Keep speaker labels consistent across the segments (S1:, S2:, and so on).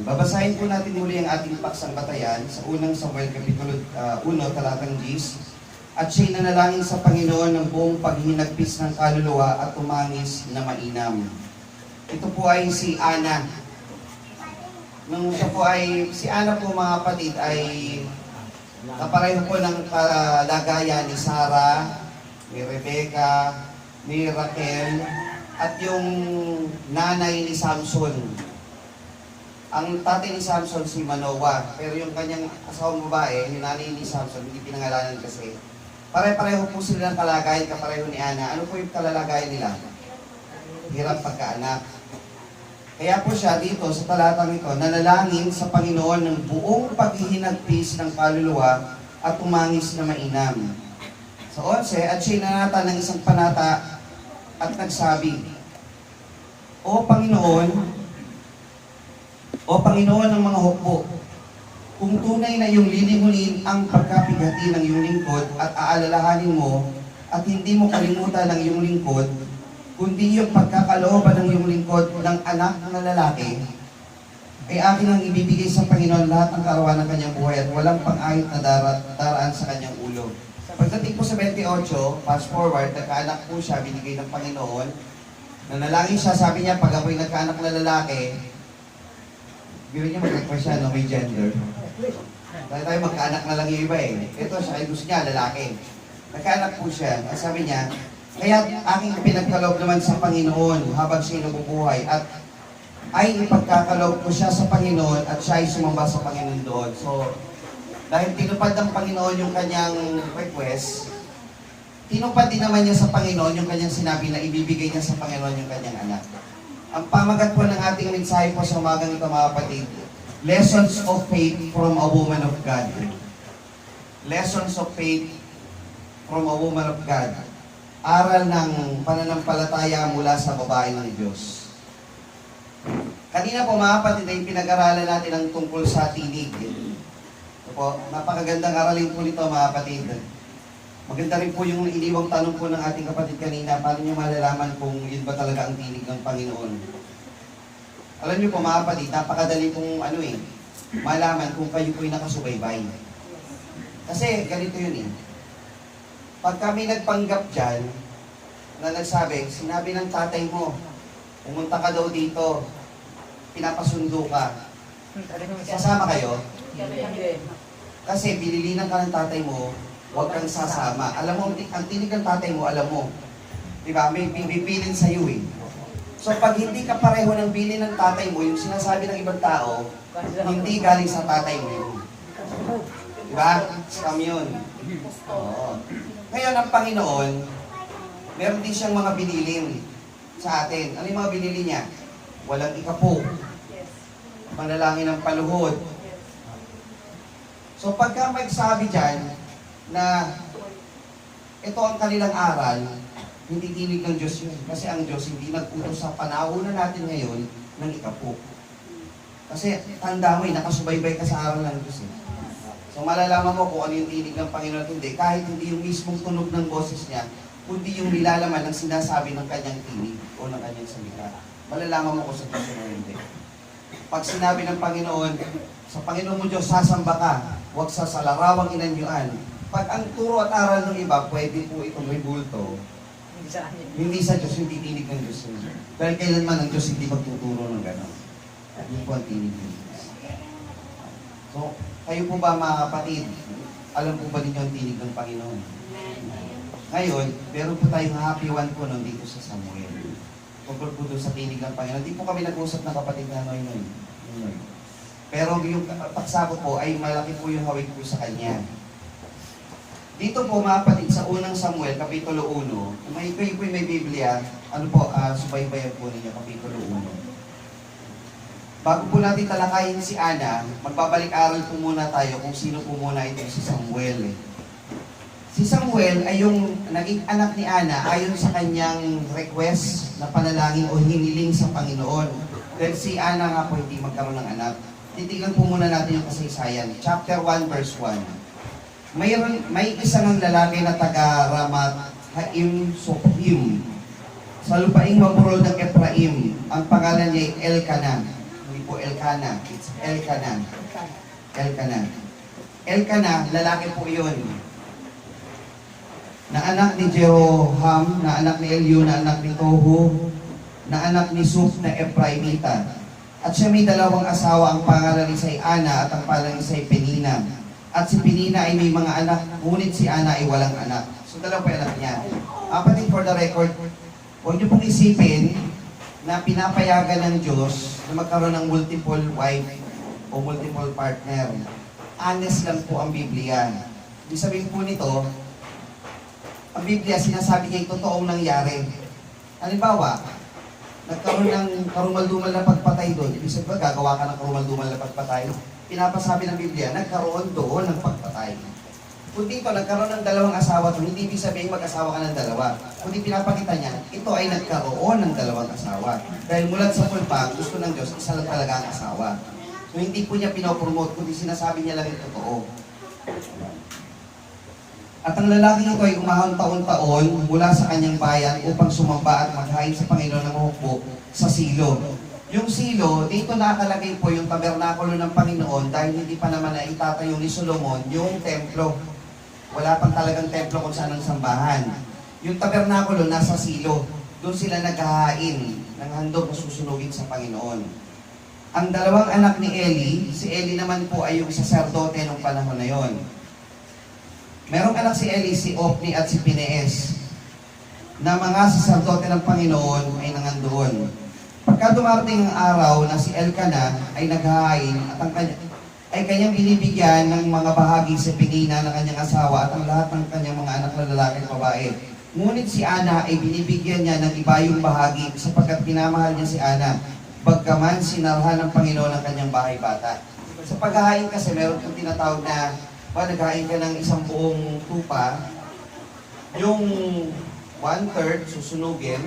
S1: Babasahin po natin muli ang ating paksang batayan sa unang Samuel Kapitulo 1, talatang 10. At siya'y nanalangin sa Panginoon ng buong paghinagpis ng kaluluwa at tumangis na mainam. Ito po ay si Ana. Si Ana po mga kapatid ay kapareho po ng kalagayan ni Sarah, ni Rebecca, ni Raquel, at yung nanay ni Samson. Ang tatay ni Samson si Manoah, pero yung kanyang asawang babae, yung nanay ni Samson, hindi pinangalanan kasi. Pare-pareho po sila ng kalagayan, kapareho ni Ana. Ano po yung kalalagayan nila? Hirap pagkaanak. Kaya po siya dito sa talatang ito, nanalangin sa Panginoon ng buong paghihinagpis ng kaluluwa at tumangis na mainam. Sa 11, at siya'y nanata ng isang panata at nagsabi, O Panginoon ng mga hukbo, kung tunay na iyong lilingulin ang pagkapigati ng iyong lingkod at aalalahanin mo at hindi mo kalimutan ng iyong lingkod, kundi yung pagkakalooban ng iyong lingkod ng anak na lalaki, ay akin ang ibibigay sa Panginoon lahat ng karawan ng kanyang buhay at walang pang-ahit na daraan sa kanyang ulo. Pagdating po sa 28, fast forward, nagkaanak po siya, binigay ng Panginoon. Nanalangin siya, sabi niya, pag ako'y nagkaanak na lalaki, biro niya mag-request siya, no, may gender. Dahil tayo magkaanak na lang yung iba eh. Ito siya, ay gusto niya, lalaki. Nagkaanak po siya, at sabi niya, kaya aking pinagkaloob naman sa Panginoon habang siya nabubuhay at ay ipagkakaloob ko siya sa Panginoon at siya ay sumamba sa Panginoon doon. So, dahil tinupad ng Panginoon yung kanyang request, tinupad din naman niya sa Panginoon yung kanyang sinabi na ibibigay niya sa Panginoon yung kanyang anak. Ang pamagat po ng ating mensahe po sa umagang ito mga kapatid, Lessons of Faith from a Woman of God. Lessons of Faith from a Woman of God. Aral ng pananampalataya mula sa babae ng Diyos. Kanina po mga kapatid ay pinag-aralan natin ang tungkol sa tinig. Ito po, napakagandang aralin po nito mga kapatid. Maganda rin po yung iniwang tanong po ng ating kapatid kanina, paano niyo malalaman kung yun ba talaga ang tinig ng Panginoon? Alam niyo po mga kapatid, napakadali pong malaman kung kayo po'y nakasubaybay. Kasi ganito yun eh. Pag kami nagpanggap dyan, na nagsabi, sinabi ng tatay mo, pumunta ka daw dito, pinapasundo ka. Sasama kayo? Kasi bililinan ka ng tatay mo, huwag kang sasama. Alam mo, ang tinig ng tatay mo, alam mo. Diba? May pipilin sa'yo eh. So pag hindi ka pareho ng bilin ng tatay mo, yung sinasabi ng ibang tao, hindi galing sa tatay mo yun. Diba? Scam yun. Oo. Ngayon, ang Panginoon, meron din siyang mga binilin sa atin. Ano yung mga binili niya? Walang ikapo. Panalangin ng paluhod. So pagka magsabi dyan, na ito ang kanilang aral, hindi tinig ng Diyos yun. Kasi ang Diyos hindi nag-utos sa panahon na natin ngayon ng ikapo. Kasi tanda mo nakasubaybay ka sa aral ng Diyos eh. So malalaman mo kung ano yung tinig ng Panginoon at hindi, kahit hindi yung mismong tunog ng boses niya, kundi yung nilalaman ng sinasabi ng kanyang tinig o ng kanyang salita. Malalaman mo kung sa Diyos o hindi. Pag sinabi ng Panginoon, sa Panginoon mo Diyos, sasamba ka, huwag sa salarawang inanyuan. Pag ang turo at aral ng iba, pwede po itong may bulto. Hindi sa Diyos, hindi tinig ng Diyos. Dahil kailanman ang Diyos hindi magtuturo ng gano'n. Hindi po ang tinig ng Diyos. So, kayo po ba mga kapatid, alam po ba ninyo ang tinig ng Panginoon? Ngayon, meron po tayong happy one po nun dito sa Samuel. Tungkol po doon sa tinig ng Panginoon. Hindi po kami nag-usap ng kapatid na Noy. Pero yung paksa ko po ay malaki po yung hawig po sa kanya. Dito po mga kapatid sa unang Samuel, Kapitulo 1, kayo po may Biblia, subaybayan po ninyo, Kapitulo 1. Bago po natin talakayin si Ana, magbabalik-aral po muna tayo kung sino po muna ito si Samuel. Si Samuel ay yung naging anak ni Ana ayon sa kanyang request na panalangin o hiniling sa Panginoon. Dahil si Ana nga po hindi magkaroon ng anak. Titignan po muna natin yung kasaysayan. Chapter 1, verse 1. May isang lalaki na taga Ramat-Haim Sophim sa lupaing maburol ng Ephraim. Ang pangalan niya ay Elkanah. po Elkanah. It's Elkanah. Elkanah. Elkanah, lalaki po yun. Na anak ni Jeroham, na anak ni Eliu, na anak ni Tohu, na anak ni Suf na Ephraimita. At siya may dalawang asawa, ang pangalan ni say Ana at ang pangalan ni say Penina. At si Penina ay may mga anak, ngunit si Ana ay walang anak. So dalawa po yung anak niya. Kapatid, for the record, huwag niyo pong isipin na pinapayagan ng Diyos na magkaroon ng multiple wife o multiple partner. Honest lang po ang Biblia. Ibig sabihin po nito, ang Biblia sinasabi niya yung totoong nangyari. Halimbawa, nagkaroon ng karumal-dumal na pagpatay doon. Ibig sabihin, gagawa ka ng karumal-dumal na pagpatay. Pinapasabi ng Biblia, nagkaroon doon ng pagpatay. Kung dito, nagkaroon ng dalawang asawa doon, hindi ibig sabihin mag-asawa ka ng dalawa. Kundi pinapakita niya, ito ay nagkaroon ng dalawang asawa. Dahil mula sa pulpang, gusto ng Diyos, isa lang talaga ang asawa. So hindi po niya pinopromote, kundi sinasabi niya lang yung totoo. At ang lalaking ito ay umahon taon-taon mula sa kanyang bayan upang sumamba at maghain sa Panginoon ng hukbo sa Silo. Yung Silo, dito nakalagay po yung tabernakulo ng Panginoon dahil hindi pa naman na itatayo ni Solomon yung templo. Wala pang talagang templo kung saan ang sambahan. Yung tabernakulo nasa Silo. Doon sila naghahain ng handog na susunugin sa Panginoon. Ang dalawang anak ni Eli, si Eli naman po ay yung saserdote nung panahon na yon. Merong anak si Eli, si Opni at si Pinees, na mga saserdote ng Panginoon ay nangandoon. Pagka dumarating ang araw na si Elkanah ay naghahain at ay kanyang binibigyan ng mga bahagi sa Penina ng kanyang asawa at ang lahat ng kanyang mga anak na lalaki at babae. Ngunit si Ana ay binibigyan niya ng iba yung bahagi sapagkat pinamahal niya si Ana. Bagkaman sinarhan ng Panginoon ang kanyang bahay bata. Sa paghahain kasi meron kang tinatawag na naghahain ka ng isang buong tupa, yung 1/3 susunugin,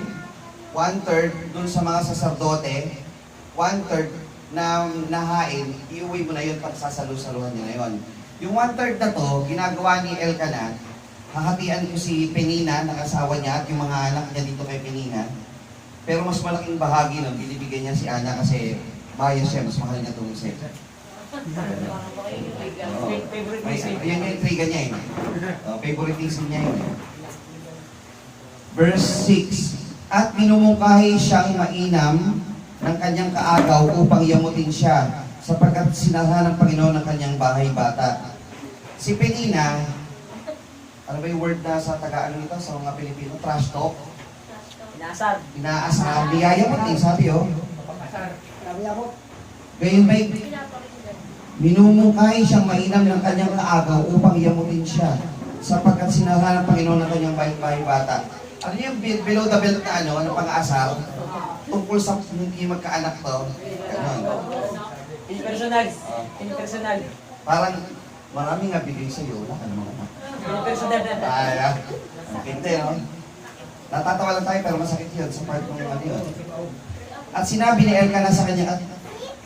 S1: 1/3 dun sa mga saserdote, 1/3 na nahain, iuwi mo na yun pag sasalu-saluhan niya na yun. Yung 1/3 na to, ginagawa ni Elkanah, hahatian ko si Penina, ng asawa niya, at yung mga anak niya dito kay Penina. Pero mas malaking bahagi nun, binibigyan niya si Ana kasi bias siya, mas mahal niya itong sex. Ayan yung intriga niya eh. Favoritism niya yun. Verse 6, at minumungkahi siyang mainam ng kanyang kaagaw upang yamutin siya sapagkat sinarhan ng Panginoon ng kanyang bahay bata. Si Penina, ano ba yung word na sa Tagalog nito sa mga Pilipino? Trash talk?
S2: Inaasar.
S1: Inaasar. Niyayamot eh, sabi oh.
S2: Niyayamot.
S1: Gayon ba'y minumungkahi siyang mainam ng kanyang kaagaw upang yamutin siya sapagkat sinarhan ng Panginoon ng kanyang bahay bata. Ano yung below the belt na ano pang-aasar? Tungkol sa hindi magkaanak to. Ganon.
S2: Impersonal. Impersonal.
S1: Parang maraming nga bigay sa'yo. Wala ka naman anak.
S2: Impersonal na.
S1: Ay, hindi no? Natatawa lang tayo pero masakit yun sa part ng ano yun. At sinabi ni Elkanah sa kanya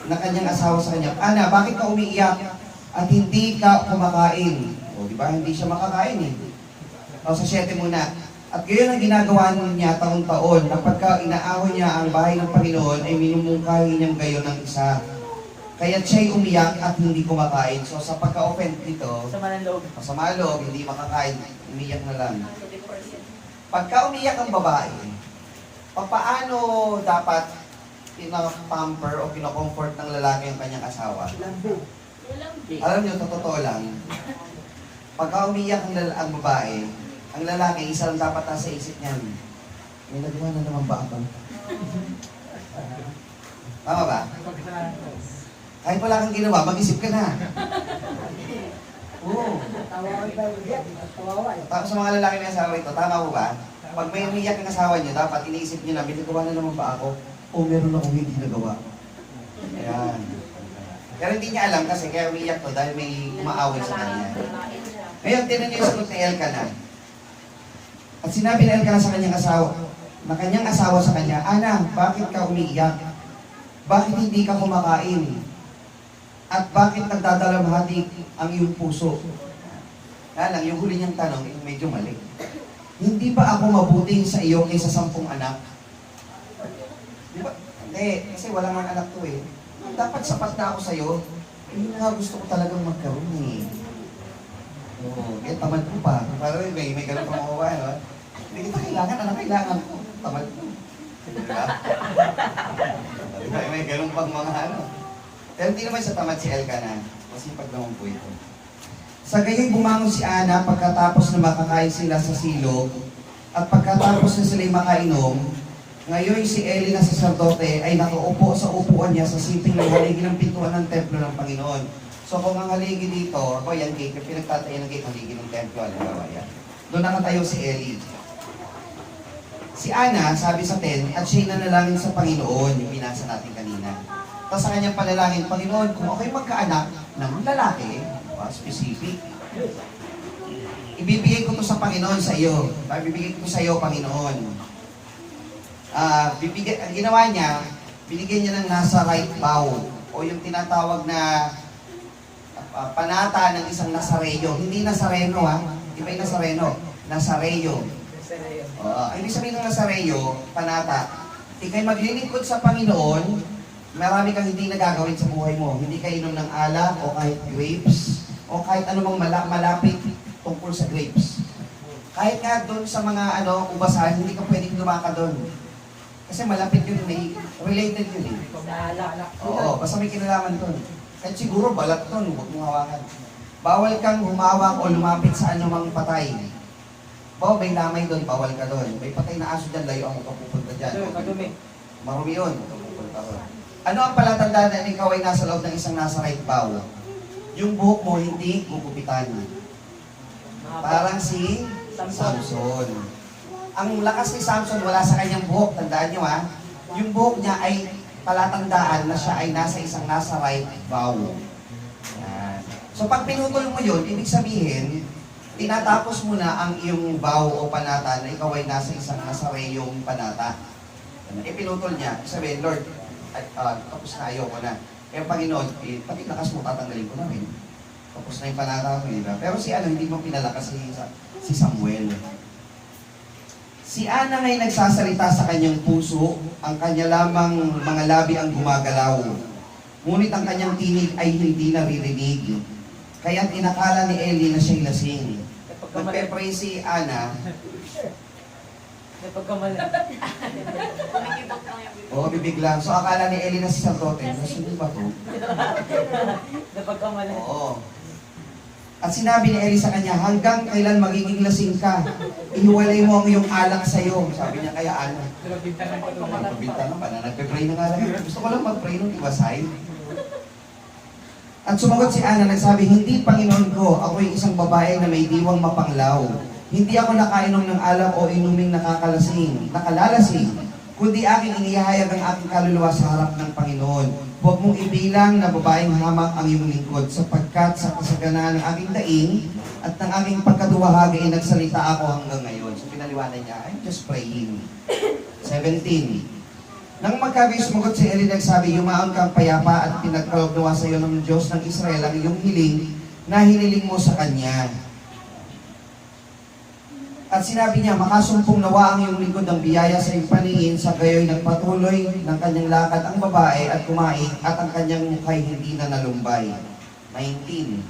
S1: na kanyang asawa sa kanya, Ana, bakit ka umiiyak at hindi ka kumakain? O, di ba? Hindi siya makakain eh. O, sa 7 muna. At gayon ang ginagawa niya taon-taon na pagka inaahon niya ang bahay ng Panginoon ay minumungkahi niyang gayon ng isa. Kaya siya'y umiyak at hindi kumakain. So sa pagka-offend dito,
S2: Sama ng loob.
S1: masama loob, hindi makakain, umiyak na lang. Pagka umiyak ang babae, paano dapat pinapamper o pinacomfort ng lalaki ang kanyang asawa? Alam niyo, totoo lang, pagka umiyak ang babae, ang lalaki, isa lang dapat nasa isip niyan. May nagawa na naman ba ako? Tama ba? Kahit wala kang ginawa, mag-isip ka na. Oo. Tapos sa mga lalaki may asawa ito, tama po ba? Pag may umiyak ang asawa niyo, dapat iniisip niyo na, may nagawa na naman ba ako? O meron akong hindi nagawa. Ayan. Pero hindi niya alam kasi kaya umiyak to dahil may umaaway sa kanya. Ngayon, tinan niyo yung sagot ni Elkanah. At sinabi ni Elkanah sa kanyang asawa sa kanya, Ana, bakit ka umiiyak? Bakit hindi ka kumakain? At bakit nagdadalamhati ang iyong puso? Kaya lang, yung huli niyang tanong, yung medyo mali. Hindi ba ako mabuti sa iyo kaysa 10 anak? Di ba? Hindi, kasi wala nga anak to eh. dapat sapat na ako sa'yo. Yun nga gusto ko talagang magkaroon eh. Oo, kaya tamad ko pa. Parang may ganun pang makuha, no? Hindi kita kailangan, ano kailangan ko? Tamad ko. Diba? Diba? May ganun pang mga ano. Pero hindi naman sa tamad si Elkanah. Masipag naman po ito. Sa gayoy bumangon si Ana pagkatapos na makakain sila sa silog at pagkatapos na sila'y makainom, ngayon si Eli na saserdote ay nakaupo sa upuan niya sa siping ng haligi ng pintuan ng templo ng Panginoon. So kung ang haligi dito, ako yan gate, pinagtatayo ng gate haligi ng templo, alam yan. Doon nakatayo si Eli. Si Ana, sabi sa 10, at siya'y nanalangin sa Panginoon, yung binasa natin kanina. Tapos sa kanyang panalangin, Panginoon, kung ako'y magkaanak ng lalaki, specific, ibibigay ko to sa Panginoon sa iyo. Ibibigay ko to sa iyo, Panginoon. Ang ginawa niya, binigyan niya ng nasa right vow, o yung tinatawag na panata ng isang Nazareyo. Hindi Nazareno ha, iba yung Nazareno, Nazareyo. Ibig sabihin ng Nazareyo, panata, ikay maglilingkod sa Panginoon, marami kang hindi nagagawin sa buhay mo. Hindi ka inom ng alak o kahit grapes o kahit anumang malapit tungkol sa grapes. Kahit nga doon sa mga ubasan, hindi ka pwedeng lumaka doon. Kasi malapit yun, may related yun eh. Oo, basta may kinalaman doon. Kahit siguro balat doon, huwag mong hawakan. Bawal kang humawak o lumapit sa anumang patay. May lamay doon, bawal ka doon. May patay na aso dyan, layo ang pupunta dyan. Marumi yun, pupunta doon. Ano ang palatandaan na ikaw ay nasa loob ng isang Nazarite vow? Yung buhok mo hindi gugupitan. Parang si Samson. Ang lakas ni Samson wala sa kanyang buhok, tandaan nyo ha. Yung buhok niya ay palatandaan na siya ay nasa isang Nazarite vow. Yan. So pag pinutol mo yun, ibig sabihin, tinatapos mo na ang iyong vow o panata na ikaw ay nasa isang Nazareyong panata. Pinutol niya, sabihin, Lord, tapos na ayoko na. Kaya Panginoon, pati lakas mo, tatanggalin ko na rin. Tapos na yung panata mo, diba? Pero si hindi mo pinalakas si Samuel. Si Ana ngay nagsasalita sa kanyang puso, ang kanya lamang mga labi ang gumagalaw. Ngunit ang kanyang tinig ay hindi naririnig. Kaya't inakala ni Eli na siya'y lasing. Nagpe-pray si Ana. Oo, bibig lang. So akala ni Eli na si sacerdote, nasino ba to? Oo. At sinabi ni Eli sa kanya, hanggang kailan magiging lasing ka? Ihiwalay mo ang iyong alak sa iyo. Sabi niya kaya Ana. Nagbibintangan pa na. Nagpe-pray na nga lang. Gusto ko lang mag-pray nung iwasay. At sumagot si Ana, nagsabi, hindi Panginoon ko, ako'y isang babae na may diwang mapanglaw. Hindi ako nakainom ng alak o inuming nakalalasing, kundi aking inihayag ang aking kaluluwa sa harap ng Panginoon. Huwag mong ibilang na babaeng hamak ang iyong lingkod, sapagkat sa kasaganaan ng aking daing at ng aking pagkaduwahagi ay nagsalita ako hanggang ngayon. So pinaliwanag niya, I'm just praying. 17. Nang magkagayon sumagot si Eli, nagsabi, yumaon kang payapa at pinagkaloob nawa sa iyo ng Diyos ng Israel ang iyong hiling na hiniling mo sa Kanya. At sinabi niya, makasumpong nawa ang iyong lingkod ng biyaya sa iyong paningin, sa gayoy nagpatuloy ng kanyang lakad ang babae at kumain at ang kanyang mukha'y hindi na nalumbay. 19.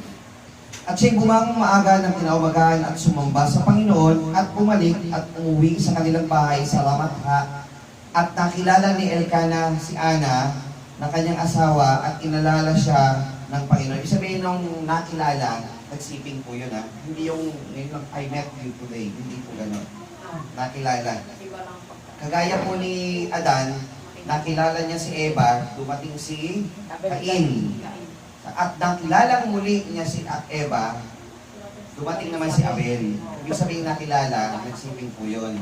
S1: At siya'y bumangon maaga ng kinaumagahan at sumamba sa Panginoon at bumalik at umuwi sa kanilang bahay sa Ramatha. At nakilala ni Elkanah si Ana na kanyang asawa at inalala siya ng Panginoon. Ibig sabihin nung nakilala, nagsiping po yun ha. Hindi yung I met you today. Hindi po gano'n. Nakilala. Kagaya po ni Adan, nakilala niya si Eva, dumating si Cain. At nakilala muli niya si Eva, dumating naman si Abel. Ibig sabihin nakilala, nagsiping po yun.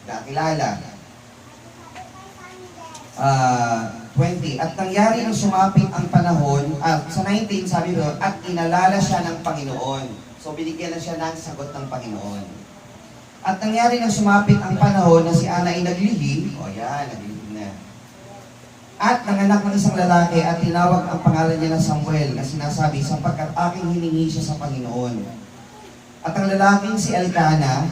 S1: Nakilala. 20. At nangyari nang sumapit ang panahon, sa 19 sabi doon, at inalala siya ng Panginoon. So binigyan na siya ng sagot ng Panginoon. At nangyari nang sumapit ang panahon na si Ana ay naglihi, naglihi na. At nanganak ng isang lalaki at tinawag ang pangalan niya na Samuel na sinasabi, sapagkat aking hiningi siya sa Panginoon. At ang lalaking si Elkanah,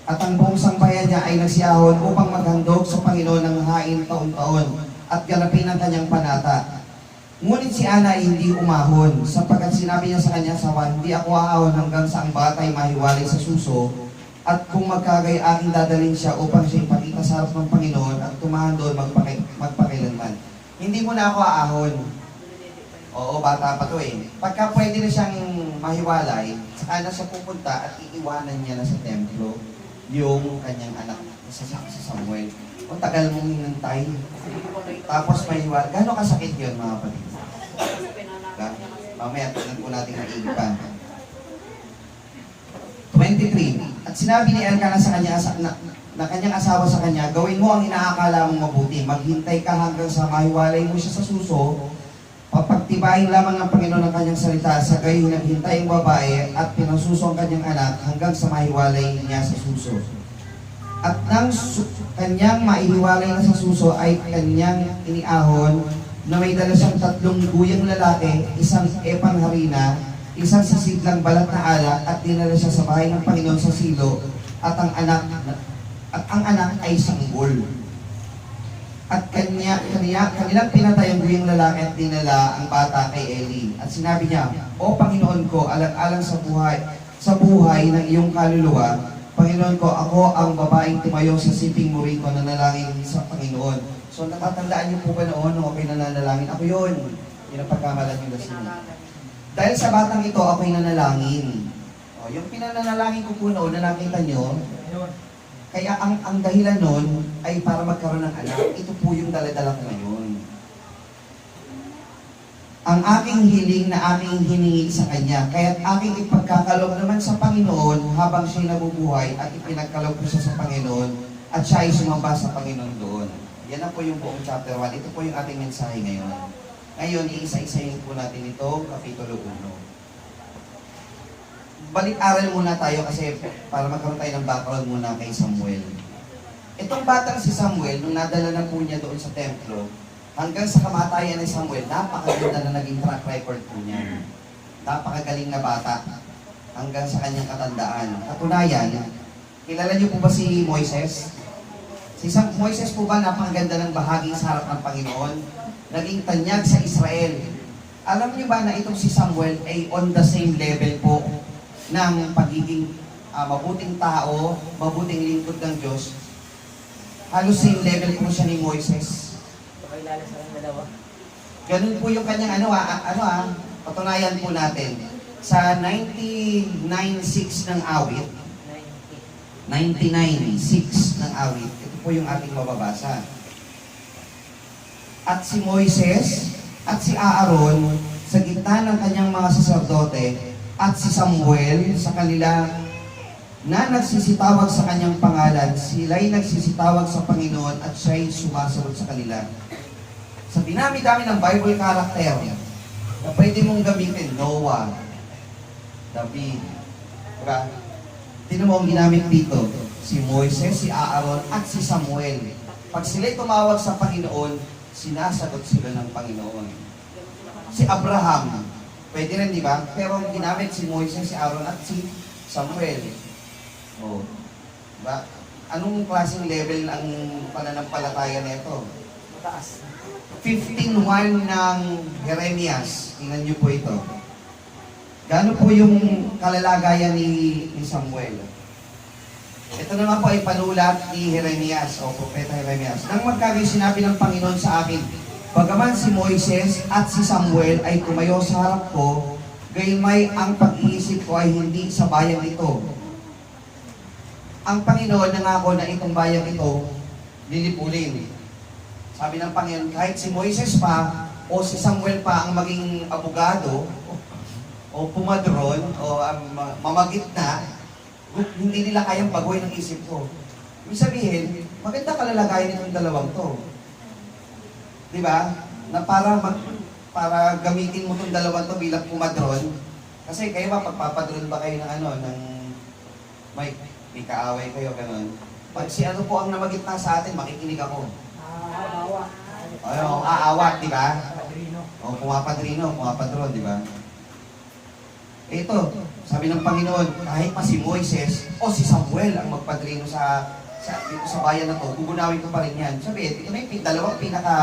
S1: At ang buong sambayan niya ay nagsiyahon upang maghandog sa Panginoon ng hain taon-taon at ganapin ang kanyang panata. Ngunit si Ana ay hindi umahon, sapagkat sinabi niya sa kanya sa Juan, "Di ako aahon hanggang sa ang batay mahiwalay sa suso, at kung magkagay aking dadalhin siya upang siya ipakita sa harap ng Panginoon at tumahan doon magpakailanman." Hindi mo na ako aahon. Oo, bata pa to eh. Pagka pwede na siyang mahiwalay, saka na siya pupunta at iiwanan niya na sa templo yung kanyang anak sa Samuel. O tagal mong hinantay. Tapos mahiwalay. Gano'ng kasakit yun mga kapatid? Mamaya tunan po natin maigi pa. 23. At sinabi ni Elkanah sa kanya, na kanyang asawa sa kanya, "Gawin mo ang inaakala mong mabuti. Maghintay ka hanggang sa mahiwalay mo siya sa suso. Papagtibayin lamang ng Panginoon ang kanyang salita. Sa gayon naghintay ang babae at pinasuso ang kanyang anak hanggang sa mahiwalay niya sa suso. At nang kanyang maihiwalay na sa suso ay kanyang iniahon na may dala siyang 3 guyang lalaki, isang epang harina, isang sisidlang balat na alak, at dinala siya sa bahay ng Panginoon sa Silo, at ang anak ay sanggol. At kanilang pinatay ang guyang lalaki at dinala ang bata kay Eli. At sinabi niya, "O Panginoon ko, alang-alang sa buhay ng iyong kaluluwa, Panginoon ko, ako ang babaeng tumayo sa siping muri ko na nanalangin sa Panginoon." So natatandaan niyo po ba noon nung ako'y nananalangin? Ako yun. Yun ang pagkamalan yung lasing. Dahil sa batang ito, ako'y nanalangin. O, yung pinanalangin ko po noon na nakita niyo, kaya ang dahilan nun ay para magkaroon ng anak. Ito po yung daladala ko ngayon. Ang aking hiling na aking hiningi sa Kanya, kaya't aking ipagkakaloob naman sa Panginoon habang siya'y nabubuhay at ipinagkaloob ko siya sa Panginoon at siya ay sumamba sa Panginoon doon. Yan na po yung buong chapter 1. Ito po yung ating mensahe ngayon. Ngayon, iisa-isayin po natin ito, Kapitulo 1. Balik-aral muna tayo kasi para magkaroon tayo ng background muna kay Samuel. Itong batang si Samuel, nung nadala na po niya doon sa templo, hanggang sa kamatayan ni Samuel, napakaganda na naging track record po niya. Napakagaling na bata hanggang sa kanyang katandaan. Katunayan, kilala niyo po ba si Moises? Si Moises po ba napakaganda ng bahagi sa harap ng Panginoon? Naging tanyag sa Israel. Alam niyo ba na itong si Samuel ay on the same level po ng pagiging mabuting tao, mabuting lingkod ng Diyos? Halos same level po siya ni Moises.
S2: Pakilala sa kanyang dalawa.
S1: Ganun po yung kanyang patunayan po natin. Sa 99.6 ng awit, 99.6 ng awit, ito po yung ating mababasa. At si Moises at si Aaron sa gitna ng kanyang mga saserdote at si Samuel sa kanila na nagsisitawag sa kanyang pangalan, sila'y nagsisitawag sa Panginoon at siya'y sumasagot sa kanila. Sa dinami-dami ng Bible character na pwede mong gamitin, Noah, David, diba? Tinan mo ang ginamit dito, si Moises, si Aaron, at si Samuel. Pag sila'y tumawag sa Panginoon, sinasagot sila ng Panginoon. Si Abraham, pwede rin, di ba? Pero ginamit si Moises, si Aaron, at si Samuel. Oh, diba? Anong klaseng level ang pananampalataya nito?
S2: Mataas.
S1: 15:1 ng Jeremias. Tingnan niyo po ito. Gaano po yung kalalagayan ni Samuel? Ito naman po ay panulat ni Jeremias o Propeta Jeremias. Nang magkagayon sinabi ng Panginoon sa akin, bagaman si Moises at si Samuel ay tumayo sa harap ko, gayunmay ang pag-iisip ko ay hindi sa bayang ito. Ang Panginoon nangako na itong bayang ito, lilipulin. Sabi ng Panginoon, kahit si Moises pa o si Samuel pa ang maging abogado o pumadron o mamagit na, hindi nila kayang baguhin ang isip ko. Ibig sabihin, maganda kalalagayan itong dalawang to. Di ba? Na para gamitin mo itong dalawang to bilang pumadron. Kasi kayo ba, pagpapadron ba kayo ng may kaaway kayo, gano'n? Pag si ano po ang namagit na sa atin, makikinig ako.
S2: Aawat.
S1: O, aawat, di ba?
S2: Padrino.
S1: O, pumapadrino, pumapadron, di ba? Ito, sabi ng Panginoon, kahit pa si Moises o si Samuel ang magpadrino dito sa bayan na to, gugunawin ko pa rin yan. Sabi, ito na yung dalawang pinaka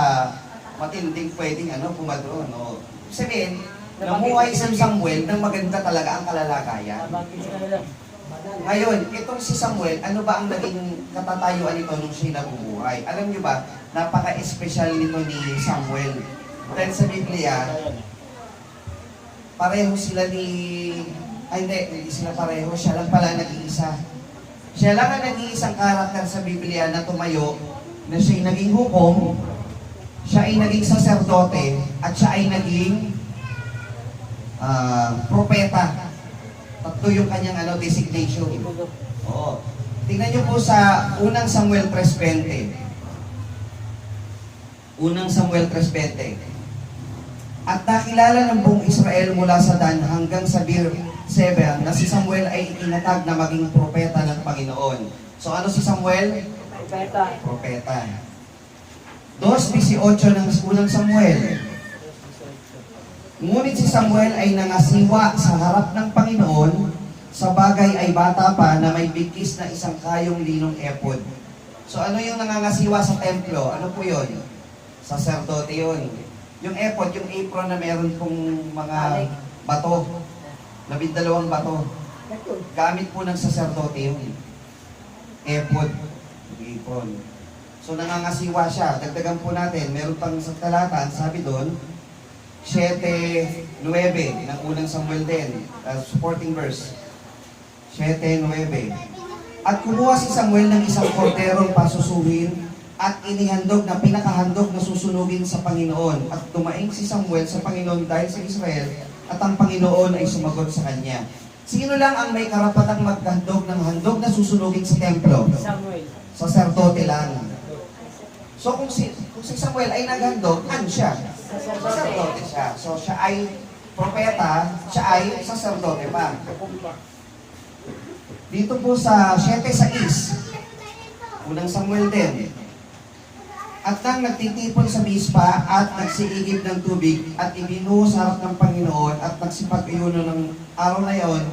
S1: matinding pwedeng pumadron. No? Sabihin, namuhay si Samuel nang maganda talaga ang kalalagayan.
S2: Nabanggit sa kanila.
S1: Ngayon, itong si Samuel, ano ba ang naging katatayuan nito nung siya nabubuhay? Alam niyo ba, napaka-espesyal nito ni Samuel. Dahil sa Biblia, pareho sila hindi sila pareho, siya lang pala nag-iisa. Siya lang ang nag-iisang karakter sa Biblia na tumayo, na siya'y naging hukom, siya ay naging saserdote, at siya ay naging propeta. Tatlo yung kanyang designation. Oo. Tingnan niyo po sa unang Samuel 3:20. Unang Samuel 3:20. At nakilala ng buong Israel mula sa Dan hanggang sa Beer-Seba na si Samuel ay itinatag na maging propeta ng Panginoon. So ano si Samuel?
S2: Propeta.
S1: Propeta. 2:18 ng unang Samuel. Ngunit si Samuel ay nangasiwa sa harap ng Panginoon, sa bagay ay bata pa na may bigkis na isang kayong linong epod. So ano yung nangangasiwa sa templo? Ano po yun? Saserdote yun. Yung epod, yung apron na meron pong mga bato. 12 bato. Gamit po ng saserdote yun. Epod. Apron. So nangangasiwa siya. Dagdagan po natin, meron pang sa talatan, sabi doon, 7:9 ng unang Samuel din, supporting verse. 7:9. At kumuha si Samuel ng isang korderong pasusuhin at inihandog na pinakahandog na susunugin sa Panginoon. At tumaing si Samuel sa Panginoon dahil sa Israel at ang Panginoon ay sumagot sa kanya. Sino lang ang may karapatang maghandog ng handog na susunugin sa templo?
S2: Samuel.
S1: Saserdote lang. So kung si Samuel ay naghandog, ano siya? Saserdote siya. So siya ay propeta, siya ay saserdote pa. Dito po sa 7:6, unang Samuel din. At nang nagtitipon sa mispa at nagsiigib ng tubig at ibinuhos sa harap ng Panginoon at nagsipag-ayuno ng araw na yon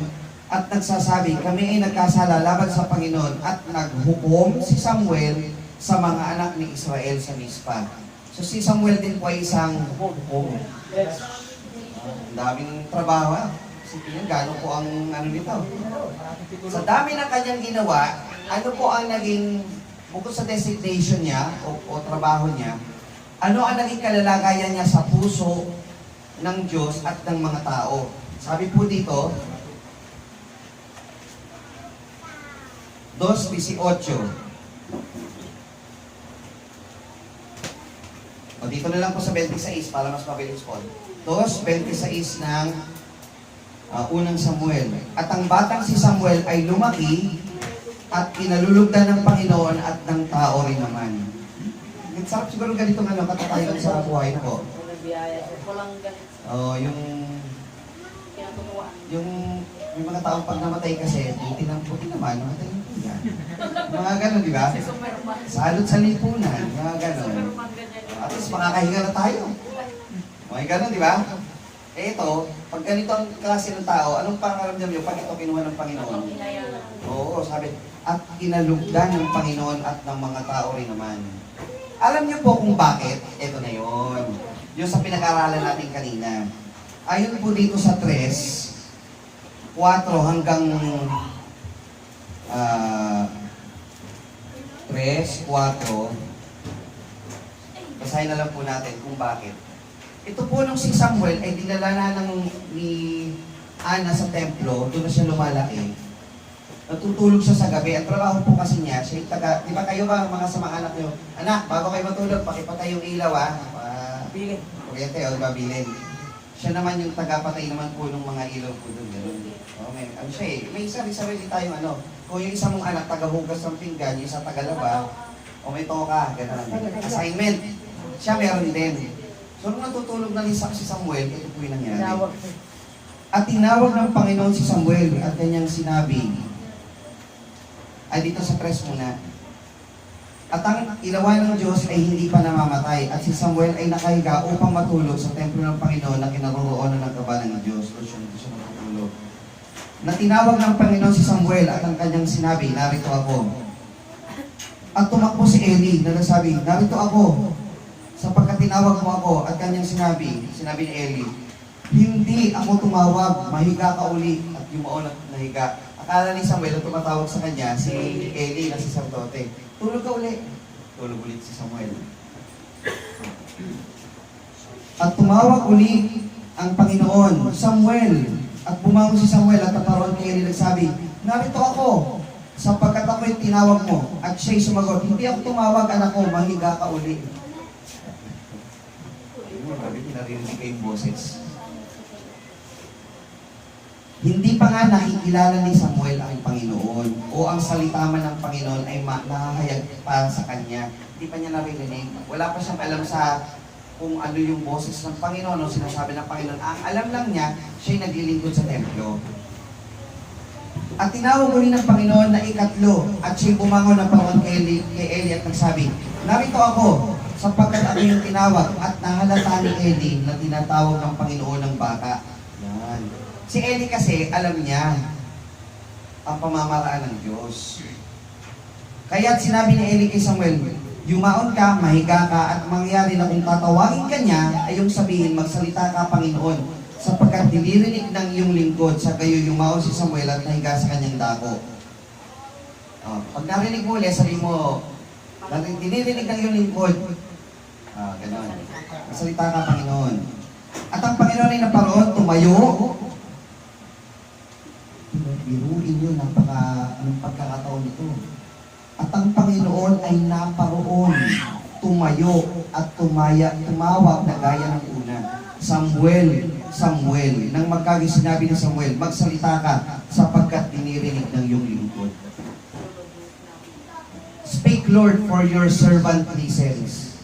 S1: at nagsasabi, kami ay nagkasala laban sa Panginoon at naghukom si Samuel sa mga anak ni Israel sa mispa. So si Samuel din po ay isang hukom.
S2: Yes.
S1: Ang daming trabaho. Sige, gano'n po ang nito. Sa dami ng kanyang ginawa, ano po ang naging, bukod sa designation niya o trabaho niya, ano ang naging kalalagayan niya sa puso ng Diyos at ng mga tao? Sabi po dito, 2:18. O dito na lang po sa 26 para mas mabilis po. 2:26 ng unang Samuel. At ang batang si Samuel ay lumaki at kinalulugdan ng Panginoon at ng tao rin naman. Sarap siguro ganito katatayan sa buhay ko.
S2: Walang biyaya. Walang galit.
S1: Yung
S2: Kinatutuwaan.
S1: may mga taong pag namatay kasi, buti naman, namatay yung puyan. Mga ganon, di ba? Salot sa lipunan, mga ganon. At least makakahinga na tayo. Mga ganon, di ba? Ito, pag ganito ang klase ng tao, anong pangaramdam niyo pag ito kinuha ng Panginoon? Oo, sabi, at kinalugdan ng Panginoon at ng mga tao rin naman. Alam niyo po kung bakit? Ito na yon. Yung sa pinag-aralan natin kanina. Ayon po dito sa 3:4 hanggang 3:4. Basahin na lang po natin kung bakit. Ito po nung si Samuel ay dinala na ni Ana sa templo, doon na siya lumalaki. Natutulog siya sa gabi. Ang trabaho po kasi niya, siya di ba kayo ba mga sa mga anak niyo? Anak, bago kayo matulog, pakipatay yung ilaw
S2: Bilin.
S1: kuryente o babilin. Siya naman yung tagapatay naman po ng mga ilaw po doon. Siya may sarili tayong kung yung isa mong anak tagahugas ng pinggan, yung isa tagalaba, o may toka, gano'n. Assignment. Siya meron din. So, nung natutulog na si Samuel, ito po yung nangyari. At tinawag ng Panginoon si Samuel at kanyang sinabi, ay dito sa 3 muna. At ang ilawan ng Diyos ay hindi pa namamatay at si Samuel ay nakahiga upang matulog sa templo ng Panginoon na kinaroroonan ng kabalan ng Diyos. So, siya natutulog. na tinawag ng Panginoon si Samuel at ang kanyang sinabi, narito ako. At tumakbo si Eli na nagsabi, narito ako. Sapagkat tinawag mo ako at kanyang sinabi ni Eli, hindi ako tumawag, mahiga ka uli. At yumaon at nahiga. Akala ni Samuel na tumatawag sa kanya si Eli na saserdote. Tulog ka uli. Tulog ulit si Samuel. At tumawag uli ang Panginoon, Samuel. At bumangon si Samuel at naparoon kay Eli nagsabi, narito ako, sapagkat ako'y tinawag mo. At siya'y sumagot, hindi ako tumawag, anak ko, mahiga ka uli. Sabi, pinarinig ko yung boses. Hindi pa nga nakikilala ni Samuel ang Panginoon o ang salita man ng Panginoon ay nakahayag pa sa kanya. Hindi pa niya naririnig. Wala pa siyang alam sa kung ano yung boses ng Panginoon o sinasabi ng Panginoon. Ang alam lang niya, siya'y naglilingkod sa templo. At tinawag uli ng Panginoon na ikatlo at siya'y bumangon na paon kay Eli at nagsabi, narito ako, sapagkat ako yung tinawag at nahalata ni Eli na tinatawag ng Panginoon ng baka. Yan. Si Eli kasi, alam niya ang pamamaraan ng Diyos. Kaya't sinabi ni Eli kay Samuel, yumaon ka, mahiga ka, at mangyari na kung tatawagin ka niya, ay yung sabihin, magsalita ka, Panginoon, sapagkat dinirinig ng iyong lingkod, sa kayo yumaon si Samuel at nahiga sa kanyang dako. Pag narinig mo ulit, sabi mo, dinirinig ng iyong lingkod, ganon. Magsalita ka, Panginoon. At ang Panginoon ay naparoon, tumayo. Biruin yun, anong pagkakataon nito. At ang Panginoon ay naparoon, tumayo at tumawag na gaya ng una. Samuel, Samuel. Nang sinabi ni Samuel, magsalita ka sapagkat dinirinig ng iyong lingkod. Speak, Lord, for your servant listens.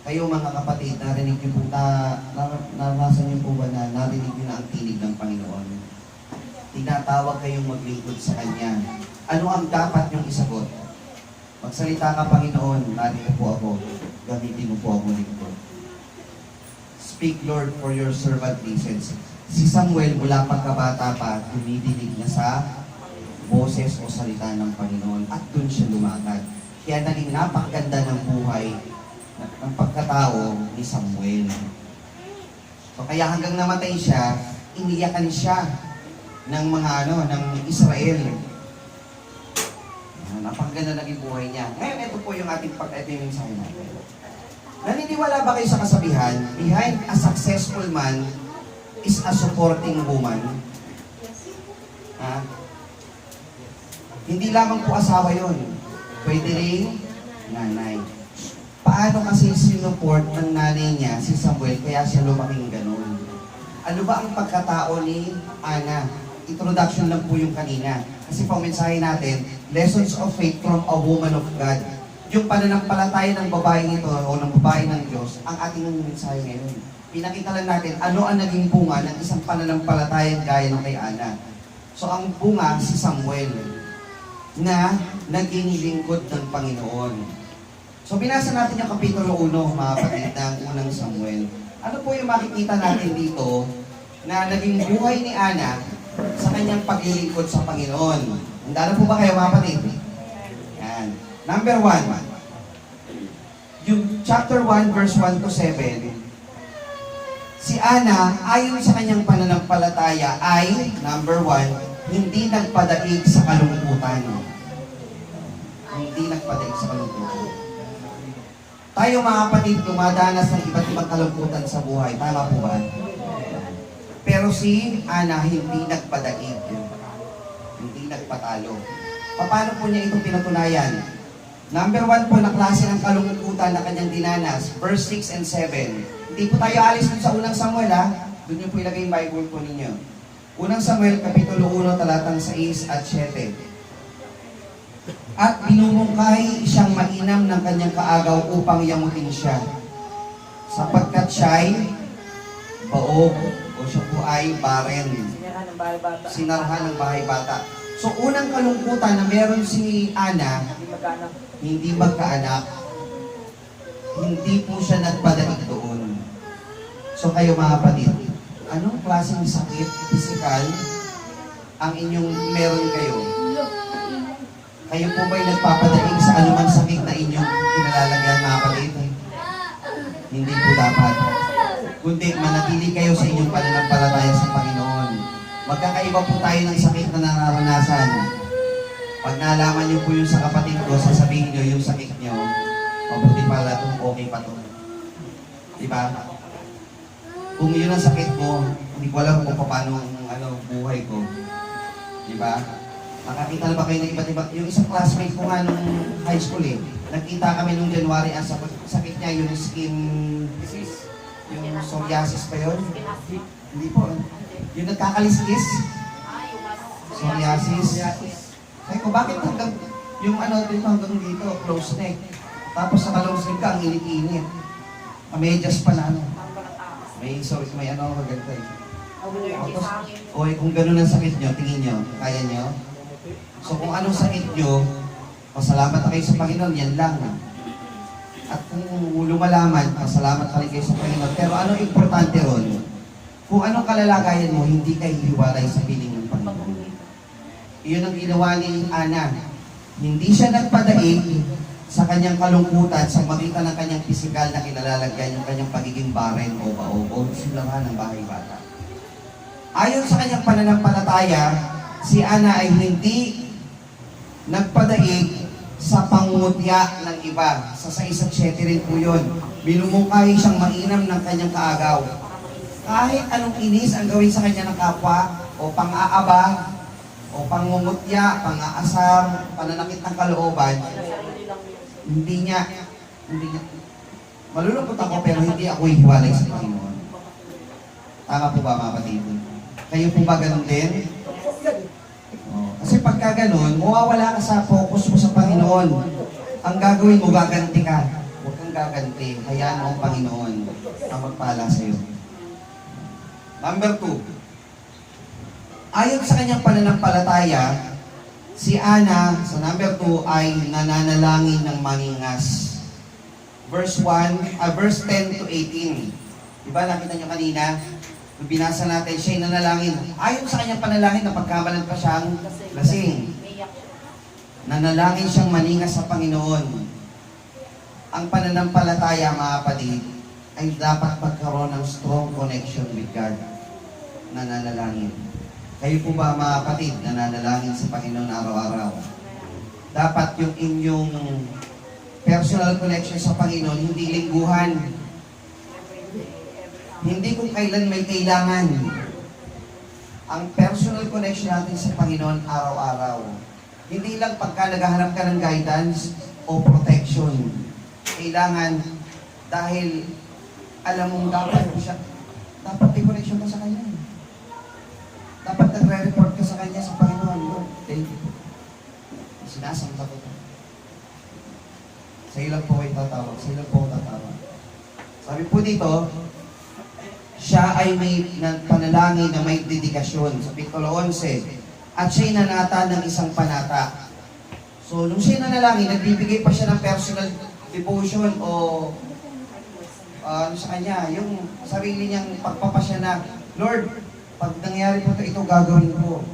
S1: Kayo mga kapatid, narinig niyo po, naranasan niyo po ba na narinig niyo na ang tinig ng Panginoon? Tinatawag kayong maglingkod sa Kanya. Ano ang dapat niyong isagot? Magsalita ka, Panginoon, narito po ako. Gamitin mo po ako lingkod. Speak, Lord, for your servant listens. Si Samuel, mula pagkabata pa, tumidinig na sa boses o salita ng Panginoon at doon siya lumakad. Kaya naging napakaganda ng buhay ng pagkatao ni Samuel. So kaya hanggang namatay siya, iniyakan siya ng ng Israel. Napakaganda naging buhay niya. Ngayon, ito po yung ating mensahe natin. Naniniwala ba kayo sa kasabihan, behind a successful man is a supporting woman? Hindi lamang po asawa yon, pwede rin nanay. Paano kasi sinuport ng nanay niya si Samuel kaya siya lumaking ganun? Ano ba ang pagkatao ni Ana? Introduction lang po yung kanina. Kasi pang mensahe natin, lessons of faith from a woman of God. Yung pananampalataya ng babaeng ito o ng babae ng Diyos, ang ating mensahe ngayon. Pinakita lang natin ano ang naging bunga ng isang pananampalatayang gaya ng kay Ana. So ang bunga si Samuel na naging lingkod ng Panginoon. So binasa natin yung Kapitulo 1, mga kapatid, ng unang Samuel. Ano po yung makikita natin dito na naging buhay ni Ana sa kanyang paglilingkod sa Panginoon? Handa na po ba kayo, mga kapatid? Yan. Number 1. Yung chapter 1, verse 1 to 7. Si Ana, ayon sa kanyang pananampalataya, ay, number 1, hindi nagpadaig sa kalungkutan. Hindi nagpadaig sa kalungkutan. Tayo mga kapatid, dumadanas ng iba't ibang kalungkutan sa buhay. Tama po ba? Pero si Ana hindi nagpadaig. Hindi nagpatalo. Paano po niya ito pinatunayan? Number 1 po na klase ng kalungkutan na kanyang dinanas. Verse 6 and 7. Hindi po tayo alis dun sa unang Samuel, ha? Doon niyo po ilagay yung Bible po ninyo. Unang Samuel, Kapitulo 1, talatang 6 at 7. At binumungkahi siyang mainam ng kanyang kaagaw upang yamutin siya. Sapagkat siya'y baog o siya po ay barren.
S2: Sinarhan ng bahay bata.
S1: Sinarhan ng bahay bata. So unang kalungkutan na meron si Ana,
S2: Hindi magkaanak.
S1: hindi magkaanak, hindi po siya nagpadaig doon. So kayo mga kapatid, anong klaseng sakit, physical, ang inyong meron kayo? Kayo po ba'y nagpapadaig sa anumang sakit na inyong kinalalagyan, mga kapatid? Hindi po dapat. Kundi manatili kayo sa inyong pananampalataya sa Panginoon. Magkakaiba po tayo ng sakit na nararanasan. Pag nalaman niyo po yung sa kapatid ko, sasabihin niyo yung sakit niyo, mabuti pala ito, okay pa ito. Diba? Kung yun ang sakit mo, hindi ko alam kung paano ang buhay ko. Diba? Nakakita na ba kayo ng iba't iba? Yung isang classmate ko nga nung high school nagkita kami nung January, ang sakit niya yung skin disease. Yung psoriasis pa yun? Hindi po. Yung nagkakaliskis? Psoriasis. Ay ko, bakit hanggang, yung dito hanggang dito, close neck. Tapos sa close neck ka, ang init-init. Medyas pa na May maganda Tapos, kung ganun ang sakit nyo, tingin nyo, kaya nyo? So kung anong sakit nyo, pasalamat na kayo sa Panginoon, yan lang. At kung lumalaman, pasalamat ka rin kayo sa Panginoon. Pero anong importante ron? Kung anong kalalagayan mo, hindi kayo hiwalay sa piling ng Panginoon. Iyon ang ginawa ni Ana. Hindi siya nagpadaig sa kanyang kalungkutan sa magitan ng kanyang pisikal na kinalalagyan yung kanyang pagiging barren o baog o silangan ng bahay bata. Ayon sa kanyang pananampalataya, si Ana ay hindi nagpadaig sa pangungutya ng iba. Sa 6:7 rin po yun. Minumungkahi siyang mainam ng kanyang kaagaw. Kahit anong inis ang gawin sa kanya ng kapwa, o pang-aaba, o pangungutya, pang-aasar, pananakit ng kalooban, hindi niya, malulungkot ako pero hindi ako hiwalay sa Panginoon. Tama po ba mga kapatid? Kayo po ba ganun din? Kasi pagka ganun, mawawala ka sa focus mo sa Panginoon. Ang gagawin mo, gaganti ka. Huwag kang gaganti. Hayaan mo ang Panginoon ang magpala sa iyo. Number 2. Ayon sa kanyang pananampalataya, si Ana, sa number 2, ay nananalangin ng maningas. Verse 10 to 18. Diba, nakita nyo kanina? Nung binasa natin, siya'y nanalangin. Ayon sa kanyang panalangin, napagkamalan pa siyang lasing. Nanalangin siyang maningas sa Panginoon. Ang pananampalataya, mga kapatid, ay dapat magkaroon ng strong connection with God. Nananalangin. Kayo po ba, mga kapatid, nananalangin sa Panginoon araw-araw? Dapat yung inyong personal connection sa Panginoon, hindi lingguhan. Hindi kung kailan may kailangan. Ang personal connection natin sa Panginoon araw-araw. Hindi lang pagka naghahanap ka ng guidance o protection. Kailangan dahil alam mong dapat may connection ka sa Kanya. Dapat nagre-report ka sa Kanya sa Panginoon. Lord, thank you. Sinasamba ko. Sa ilang po ay tatawag. Sa ilang po tatawag. Sabi po dito, siya ay may panalangin na may dedikasyon sa Kapitulo 11 at siya'y nanata ng isang panata. So, nung siya'y nanalangin, nagbibigay pa siya ng personal devotion o sa kanya, yung sarili niyang pagpapasya na, Lord, pag nangyari po ito gagawin ko.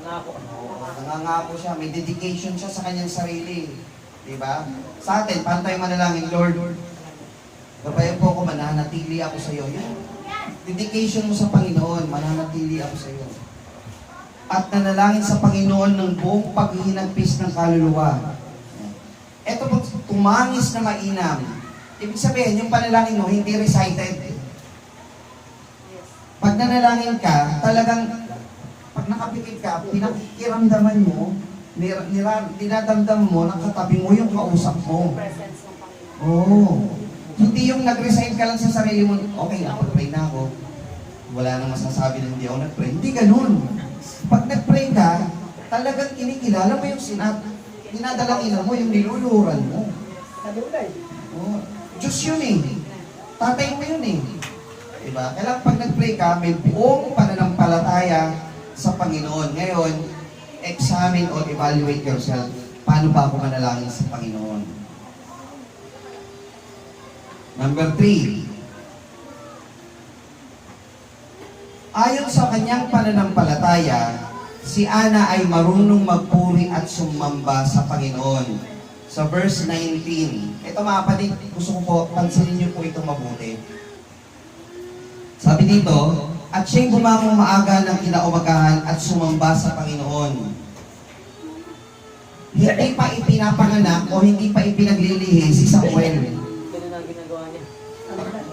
S1: Nangangako siya, may dedication siya sa kanyang sarili. Diba? Sa atin, paano tayo manalangin, Lord, gabayan po ako, mananatili ako sa iyo. Yung dedication mo sa Panginoon, mananatili ako sa iyo. At nanalangin sa Panginoon ng buong paghihinagpis ng kaluluwa. Ito po, tumangis na mainam. Ibig sabihin, yung panalangin mo, hindi recited. Pag nanalangin ka, talagang, pag nakapikit ka, pinakikiramdaman mo, dinadamdam mo, nakatabi mo yung kausap mo. Oo. Hindi yung nag-resign ka lang sa sarili mo, okay, nakapag-pray na ako. Wala nang masasabi na hindi ako nag-pray. Hindi ganun. Pag nag-pray ka, talagang kinikilala mo yung dinadalangin mo, yung niluluran mo. Oh, Diyos yun eh. Tatay mo yun eh. Diba? Kailangan pag nag-pray ka, may buong pananampalataya sa Panginoon. Ngayon, examine or evaluate yourself. Paano ba ako manalangin sa Panginoon? Number 3. Ayon sa kanyang pananampalataya, si Ana ay marunong magpuri at sumamba sa Panginoon. Sa verse 19, ito mga kapatid, gusto ko po, pansinin niyo po itong mabuti. Sabi dito, at siya'y bumangong maaga ng kinaumagahan at sumamba sa Panginoon. Hindi pa ipinapanganak o hindi pa ipinaglilihi si Samuel.
S2: Ganun ang ginagawa niya.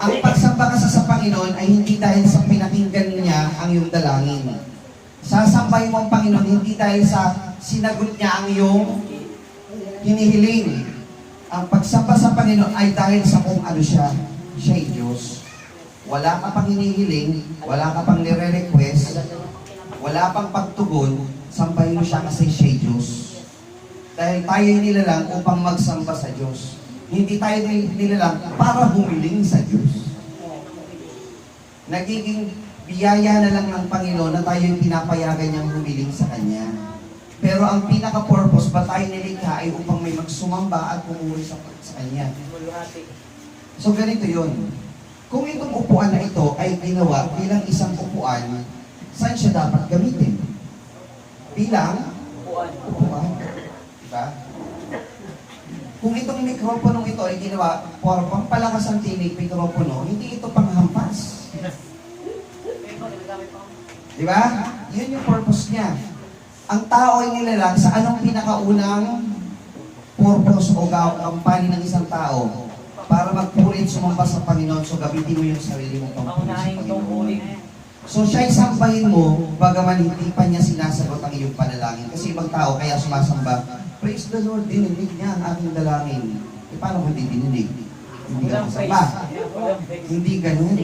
S1: Ang pagsamba kasi sa Panginoon ay hindi dahil sa pinakinggan niya ang iyong dalangin. Sasambahin mo ang Panginoon hindi dahil sa sinagot niya ang iyong hinihiling. Ang pagsamba sa Panginoon ay dahil sa kung ano siya. Siya ay Diyos. Wala ka pang hinihiling, wala ka pang nire-request, wala pang pagtugon, sambahin mo siya kasi siya ay Diyos. Dahil tayo nilalang upang magsamba sa Diyos. Hindi tayo nilalang para humiling sa Diyos. Nagiging biyaya na lang ng Panginoon na tayo yung pinapayagan niyang humiling sa Kanya. Pero ang pinaka-purpose ba tayo nilikha ay upang may magsumamba at pumuri sa Kanya. So ganito yun. Kung itong upuan na ito ay ginawa bilang isang upuan, saan siya dapat gamitin? Bilang upuan. Diba? Kung itong mikroponong ito ay ginawa para pampalakas ang tinig mikropono, hindi ito panghampas. Diba? Yun yung purpose niya. Ang tao ay nilalang sa anong pinakaunang purpose o kampanya ng isang tao para magpuri at sumamba sa Panginoon. So gamitin mo yung sarili mong pangpuri sa Panginoon. So siya'y sambahin mo, bagaman hindi pa niya sinasagot ang iyong panalangin. Kasi ibang tao kaya sumasamba, praise the Lord, dininig niya ang aking dalangin. E paano kung hindi dininig? Hindi ka masamba. Hindi ganun.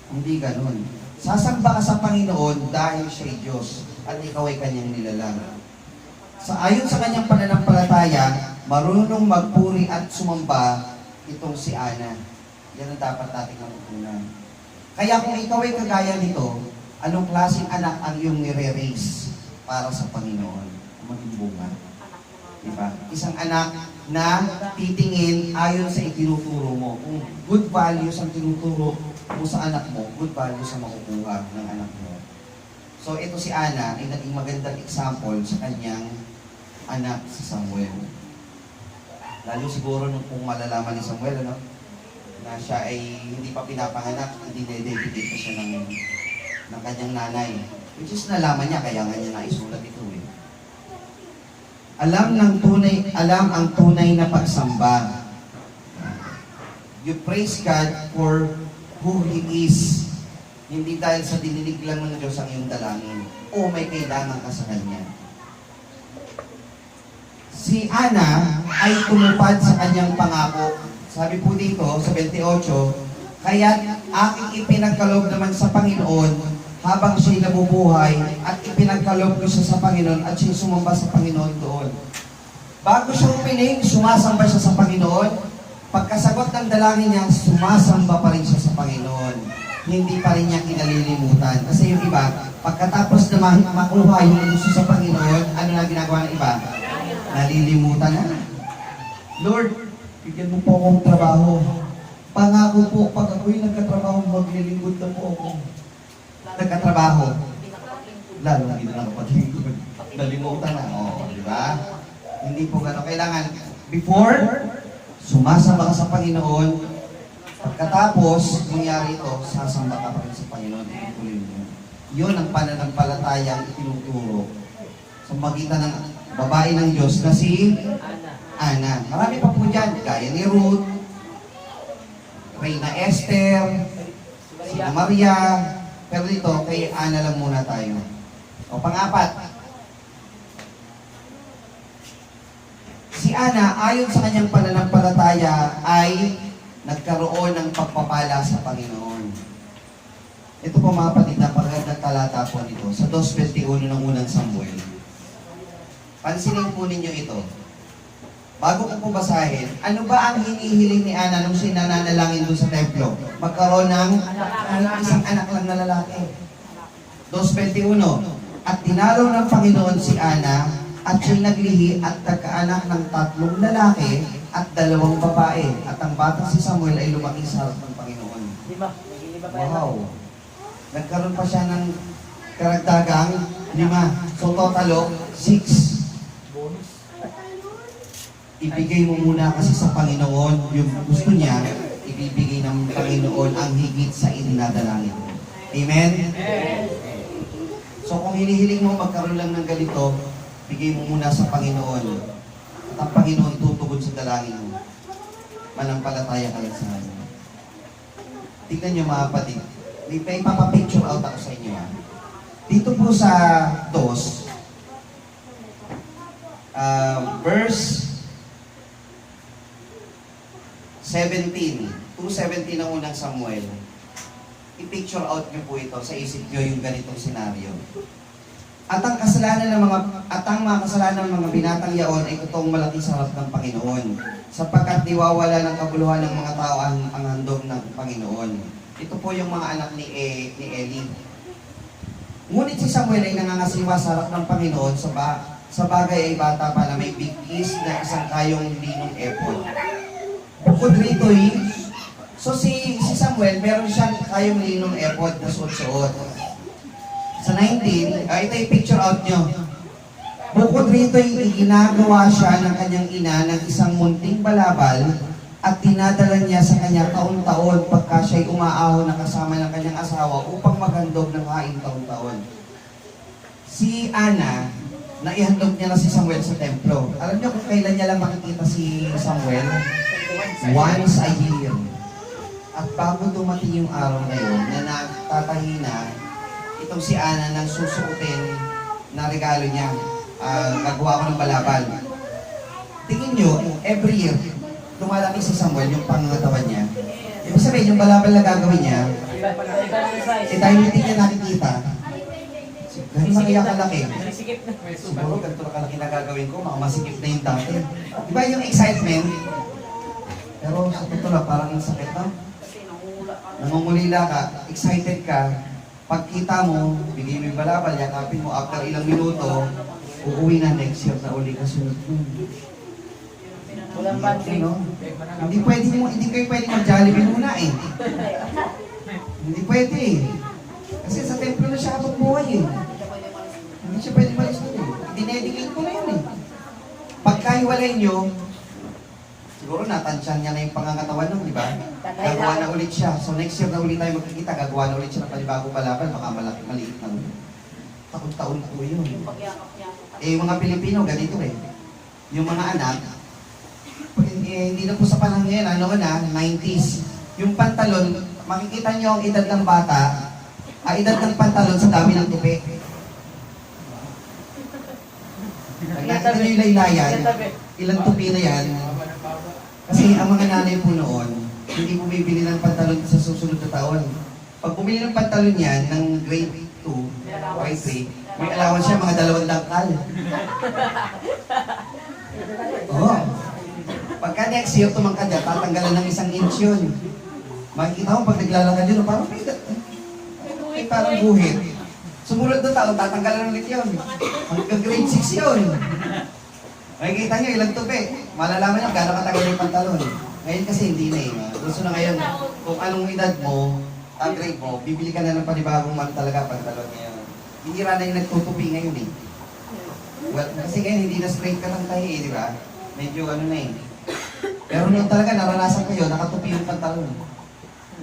S1: Hindi ganun. Sasamba ka sa Panginoon dahil siya'y Diyos at ikaw ay kanyang nilalang. Ayon sa kanyang pananampalataya, marunong magpuri at sumamba itong si Ana. Yan ang dapat nating natutunan. Kaya kung ikaw ay kagaya nito, anong klaseng anak ang iyong nire-raise para sa Panginoon? Maging bunga. Diba? Isang anak na titingin ayon sa itinuturo mo. Kung good values ang tinuturo mo sa anak mo, good values ang makukuha ng anak mo. So ito si Ana ay naging magandang example sa kanyang anak si Samuel. Lalo siguro nung kung malalaman ni Samuel, ano, na siya ay hindi pa pinapanganak, hindi na-dedicate pa siya ng kanyang nanay. Which is nalaman niya, kaya nga niya naisulat ito eh. Alam ang tunay na pagsamba. You praise God for who He is. Hindi dahil sa dinilig lang ng Diyos ang iyong dalangin. O may kailangan ka sa Kanya. Si Ana ay tumupad sa kanyang pangako. Sabi po dito sa 28, kaya aking ipinagkaloob naman sa Panginoon habang siya'y nabubuhay at ipinagkaloob ko siya sa Panginoon at siya'y sumamba sa Panginoon doon. Bago siya umiling, sumasamba siya sa Panginoon. Pagkasagot ng dalangin niya, sumasamba pa rin siya sa Panginoon. Hindi pa rin niya kinalilimutan. Kasi yung iba, pagkatapos na makuha yung gusto sa Panginoon, ano na ginagawa ng iba? Nalilimutan na. Lord, bigyan mo po akong trabaho. Pangako po, pag ako'y nagkatrabaho, maglilingkod na po ako. Nagkatrabaho. Lalo na hindi na nakapaglingkod. Nalimutan na. O, di ba? Hindi po gano'n. Kailangan, before, sumasamba ka sa Panginoon. Pagkatapos, nangyari ito, sasamba ka pa rin sa Panginoon. Yun ang pananampalatayang itinuturo. Sa magitan ng babae ng Diyos na si Ana. Marami pa po dyan. Gaya ni Ruth, Reyna Esther, Sina Maria. Pero dito, kay Ana lang muna tayo. O pang-apat. Si Ana, ayon sa kanyang pananampalataya, ay nagkaroon ng pagpapala sa Panginoon. Ito po mga kapatid, napakagandang talata po nito sa 2:21 ng unang Samuel. Pansinin po ninyo ito. Bago ko po basahin, ano ba ang hinihiling ni Ana nung siya nananalangin doon sa templo? Magkaroon ng isang anak lang na lalaki. 2:21. At dinalaw ng Panginoon si Ana at siya'y naglihi at nagkaanak ng 3 lalaki at 2 babae. At ang batang si Samuel ay lumaki sa harap ng Panginoon.
S2: Di ba?
S1: Wow! Nagkaroon pa siya ng karagdagang 5. So totalo, 6. Ibigay mo muna kasi sa Panginoon yung gusto niya, ibibigay ng Panginoon ang higit sa ininadalangin mo. Amen? So kung hinihiling mo magkaroon lang ng ganito, bigay mo muna sa Panginoon. At ang Panginoon tutugon sa dalangin mo. Manampalataya ka lang sa Kanya. Tignan niyo mga kapatid. May papapicture out ako sa inyo. Ha? Dito po sa 2, verse 17. 2:17 ang unang Samuel. I-picture out niyo po ito sa isip niyo yung ganitong senaryo. At ang mga kasalanan ng mga binatang yaon ay totoong malaki sa harap ng Panginoon, sapagkat diwawala ng kabuluhan ng mga tao ang handog ng Panginoon. Ito po yung mga anak ni Eli. Ngunit si Samuel ay nangangasiwa sa harap ng Panginoon sa bagay ay bata pa na may bigkis na isang kayong linong epod. Bukod rito so si Samuel, meron siyang kayong linong epod na suot-suot. Sa 19, ito yung picture out nyo. Bukod rito ginagawa siya ng kanyang ina ng isang munting balabal at dinadala niya sa kanya taon-taon pagka siya'y umaahon na kasama ng kanyang asawa upang maghandog ng haing taon-taon. Si Ana, naihandog niya na si Samuel sa templo. Alam niyo kung kailan niya lang makikita si Samuel? Once a year. At bago dumating yung araw na yun, na nagtatahi na, itong si Ana nang susuotin na regalo niya. Gagawa ko ng balabal. Tingin nyo, every year, lumalaki si Samuel yung pangangatawan niya. Ibig sabihin, yung balabal na gagawin niya, dahil hindi niya nakikita, ganun na kaya kalaki. Siguro ganito na kalaki na gagawin ko, makamasakit na yung dati. Diba yung excitement? Pero sa totoo lang, parang yung sakit na. Namumulila ka, excited ka, pagkita mo, bigay mo yung balabal, yakapin mo, after ilang minuto, uuwi na next year na uli kasunod mo.
S2: Walang banding.
S1: No? Hindi kayo pwede mag-Jollibee muna eh. Hindi pwede eh. Kasi sa templo na siya habang buhay eh. Hindi siya pwede malis doon eh. Dinedicate ko na yun eh. Pagkahiwalay nyo, siguro natansyan niya na yung pangangatawan nun, di ba? Gagawa na ulit siya. So next year na ulit tayo magkikita, gagawa na ulit siya ng panibagong balabal, baka maliit na ulit. Taon-taon po yun. Eh, yung mga Pilipino, ganito eh. Yung mga anak, hindi na po sa panahon ngayon, ano na, 90s. Yung pantalon, makikita nyo ang edad ng bata, edad ng pantalon sa dami ng tupi. Nakikita nyo yung laylayan, ilang tupi na yan. Kasi ang mga nanay po noon, hindi bumibili ng pantalon sa susunod na taon. Pag bumili ng pantalon yan, ng grade 2, grade 3, may allowance siya mga 2 dangkal. Oo. Pagka next year tumangkad yan, tatanggalan ng 1 inch yun. Makikita mo pag naglalakad yun, parang may parang buhit. Sumunod na taon, tatanggalan ulit yun. Hanggang grade 6 yun. Makikita nyo, ilang tupi. Malalaman nyo, gano'ng katagal yung pantalon. Ngayon kasi hindi na eh. Gusto na ngayon, kung anong edad mo, ang grade mo, bibili ka na ng panibagong talaga pantalon ngayon. Bihira na yung nagtutupi ngayon eh. Well, kasi ngayon hindi na straight ka ng tahi eh, di ba? Medyo ano na eh. Pero noon talaga, naranasan kayo, nakatupi yung pantalon.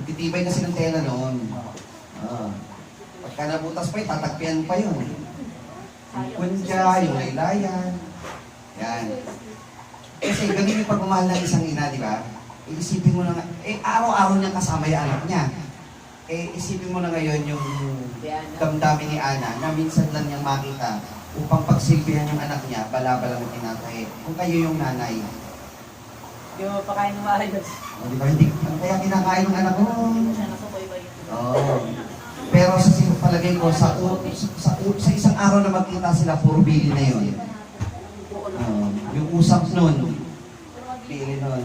S1: Titibay kasi ng tela noon. Pagka nabutas pa yun, tatagpian pa yun. Yung kunja, yung laylayan. Yan. Kasi ganun yung pagmamahal ng isang ina, di ba? Isipin mo na nga, araw-araw niyang kasama yung anak niya. Isipin mo na ngayon yung damdamin ni Ana na minsan lang niyang makita upang pagsilbihan yung anak niya, bala-bala mo tinatahi. Kung kayo yung nanay.
S2: Hindi mo pakain ng maayos.
S1: Di ba? Hindi, kaya kinakain ng anak ko. Pero sa palagay ko, sa isang araw na magkita sila, puro bili na yun. Yung usap nun, pili nun,